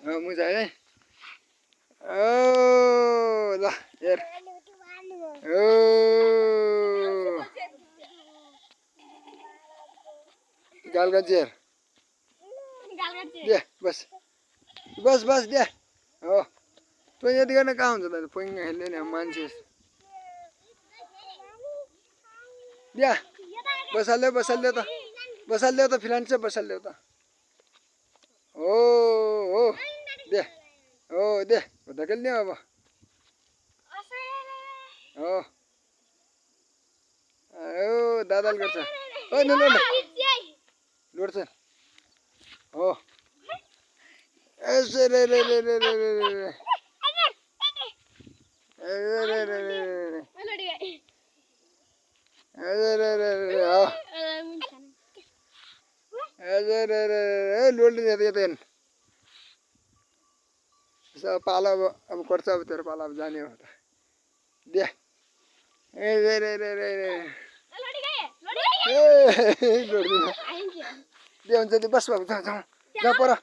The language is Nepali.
मुजा है ओ ल हेर ओ गाल गजेर they bus bus bus they हो तँ यति गर्न कहाँ हुन्छ त पोइङ खेल्ने नि मान्छे दे बसाल्यो त फिलान्छ बसाल्यो त हो हो दे हो दे उता खेल्ने अब हो ओ दादाले गर्छ ओ न लड्छ हो यसो रे रे रे रे रे रे पाला अब पर्छ अब तेरो पाला अब जाने हो त दे दे हुन्छ बस बाबु जाऊ पर